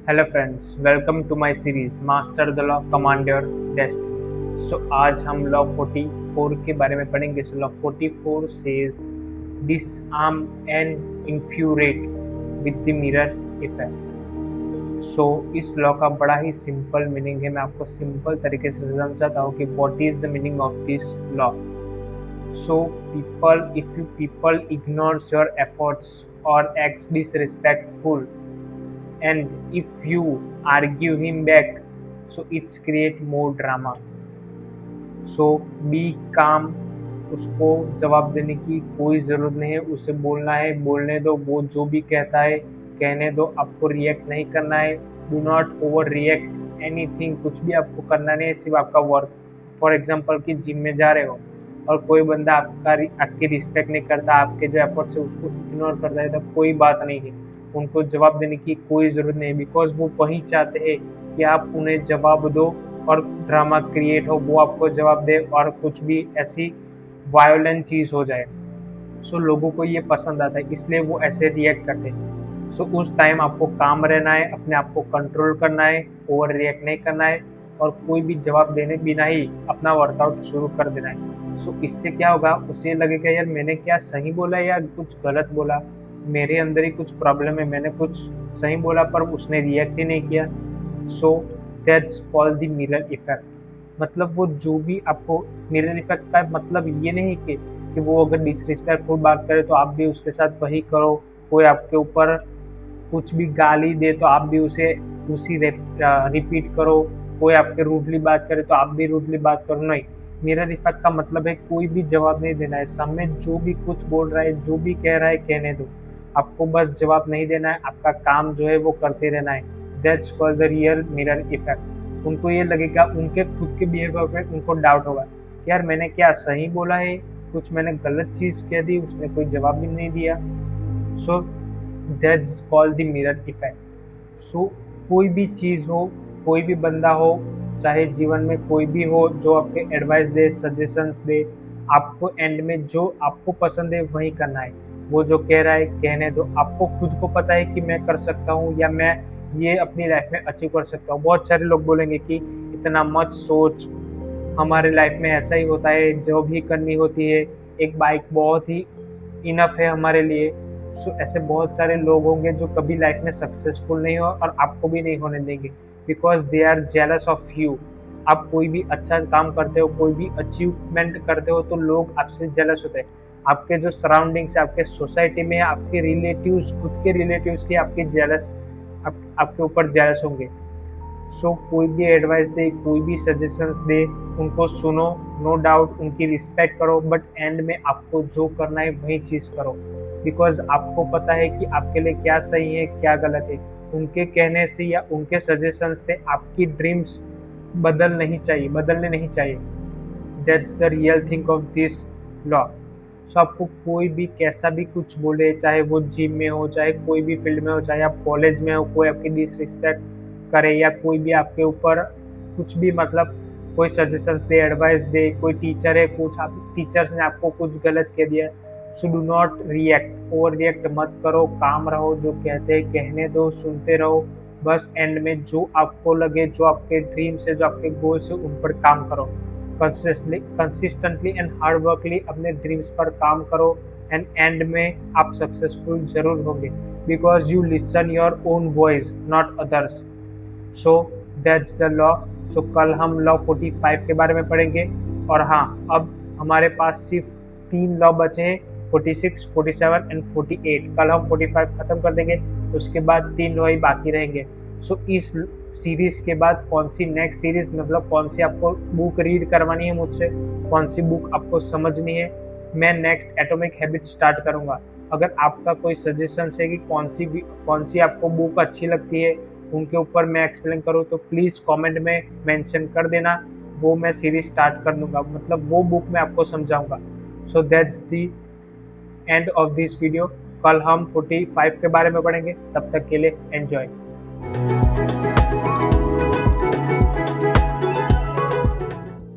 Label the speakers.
Speaker 1: Hello friends, welcome to my series master the law command your destiny. So आज हम law 44 के बारे में पढ़ेंगे। So law 44 says disarm and infuriate with the mirror effect. So इस law का बड़ा ही सिंपल मीनिंग है। मैं आपको सिंपल तरीके से समझाता हूँ कि what is the meaning of this law. So if you people ignores your efforts or acts disrespectful, and if you argue him back, so it's create more drama. So be calm. उसको जवाब देने की कोई ज़रूरत नहीं है, उसे बोलना है, बोलने दो, वो जो भी कहता है कहने दो, आपको रिएक्ट नहीं करना है। Do not over react anything, कुछ भी आपको करना नहीं है, सिर्फ आपका वर्क। फॉर एग्जाम्पल कि जिम में जा रहे हो और कोई बंदा आपकी रिस्पेक्ट नहीं करता, आपके जो एफर्ट्स है उसको इग्नोर करता है, तो कोई बात नहीं है, उनको जवाब देने की कोई ज़रूरत नहीं है। बिकॉज वो वही चाहते हैं कि आप उन्हें जवाब दो और ड्रामा क्रिएट हो, वो आपको जवाब दे और कुछ भी ऐसी वायोलेंट चीज़ हो जाए। सो लोगों को ये पसंद आता है, इसलिए वो ऐसे रिएक्ट करते हैं। सो उस टाइम आपको काम रहना है, अपने आप को कंट्रोल करना है, ओवर रिएक्ट नहीं करना है और कोई भी जवाब देने बिना ही अपना वर्कआउट शुरू कर देना है। सो इससे क्या होगा, उसे लगेगा यार मैंने क्या सही बोला या कुछ गलत बोला, मेरे अंदर ही कुछ प्रॉब्लम है, मैंने कुछ सही बोला पर उसने रिएक्ट ही नहीं किया। सो that's called the mirror effect. मतलब वो जो भी आपको मिरर इफेक्ट का मतलब ये नहीं कि वो अगर डिसरिस्पेक्टफुल बात करे तो आप भी उसके साथ वही करो, कोई आपके ऊपर कुछ भी गाली दे तो आप भी उसे उसी रिपीट करो, कोई आपके रूडली बात करे तो आप भी रूडली बात करो, नहीं। मिरर इफेक्ट का मतलब है कोई भी जवाब नहीं देना है, सामने जो भी कुछ बोल रहा है, जो भी कह रहा है कहने दो, आपको बस जवाब नहीं देना है, आपका काम जो है वो करते रहना है। That's called the real mirror effect. उनको ये लगेगा, उनके खुद के बिहेवियर पे उनको डाउट होगा कि यार मैंने क्या सही बोला है, कुछ मैंने गलत चीज़ कह दी, उसने कोई जवाब भी नहीं दिया। So that's called the mirror effect. So कोई भी चीज़ हो, कोई भी बंदा हो, चाहे जीवन में कोई भी हो जो आपके एडवाइस दे, सजेशंस दे, आपको एंड में जो आपको पसंद है वही करना है। वो जो कह रहा है कहने दो, आपको खुद को पता है कि मैं कर सकता हूँ या मैं ये अपनी लाइफ में अचीव कर सकता हूँ। बहुत सारे लोग बोलेंगे कि इतना मत सोच, हमारे लाइफ में ऐसा ही होता है, जो भी करनी होती है, एक बाइक बहुत ही इनफ है हमारे लिए। सो ऐसे बहुत सारे लोग होंगे जो कभी लाइफ में सक्सेसफुल नहीं हो और आपको भी नहीं होने देंगे, because they are jealous of you. आप कोई भी अच्छा काम करते हो, कोई भी अचीवमेंट करते हो तो लोग आपसे जेलस होते हैं। आपके जो सराउंडिंग्स, आपके सोसाइटी में, आपके रिलेटिव्स, खुद के रिलेटिव्स के आपके जेलस आपके ऊपर जेलस होंगे। सो कोई भी एडवाइस दे, कोई भी सजेशंस दे, उनको सुनो, नो डाउट उनकी रिस्पेक्ट करो, बट एंड में आपको जो करना है वही चीज़ करो। बिकॉज आपको पता है कि आपके लिए क्या सही है क्या गलत है। उनके कहने से या उनके सजेशन से आपकी ड्रीम्स बदलने नहीं चाहिए। That's the real thing of this law. So आपको कोई भी कैसा भी कुछ बोले, चाहे वो जिम में हो, चाहे कोई भी फील्ड में हो, चाहे आप कॉलेज में हो, कोई आपकी डिसरिस्पेक्ट करे या कोई भी आपके ऊपर कुछ भी मतलब कोई सजेशंस दे, एडवाइस दे, कोई टीचर है, कुछ आप टीचर्स ने आपको कुछ गलत कह दिया, so do not react, over react मत करो, काम रहो, जो कहते हैं कहने दो, सुनते रहो। बस एंड में जो आपको लगे, जो आपके ड्रीम्स है, जो आपके गोल्स है, उन पर काम करो। कंसिस्टेंटली एंड हार्ड वर्कली अपने ड्रीम्स पर काम करो एंड एंड में आप सक्सेसफुल जरूर होंगे, because you listen your own voice not others. So that's the law. So कल हम लॉ 45 के बारे में पढ़ेंगे। और हाँ, अब हमारे पास सिर्फ 3 लॉ बचे हैं, 46, 47 एंड 48। कल हम 45 खत्म कर देंगे, उसके बाद 3 लॉ ही बाकी रहेंगे। सो इस सीरीज के बाद कौन सी नेक्स्ट सीरीज, मतलब कौन सी आपको बुक रीड करवानी है मुझसे, कौन सी बुक आपको समझनी है, मैं नेक्स्ट एटॉमिक हैबिट स्टार्ट करूंगा। अगर आपका कोई सजेशन है कि कौन सी आपको बुक अच्छी लगती है, उनके ऊपर मैं एक्सप्लेन करूँ, तो प्लीज़ कमेंट में मेंशन कर देना, वो मैं सीरीज स्टार्ट कर दूंगा, मतलब वो बुक मैं आपको समझाऊंगा। सो that's the end of this video. कल हम 45 के बारे में पढ़ेंगे, तब तक के लिए एंजॉय।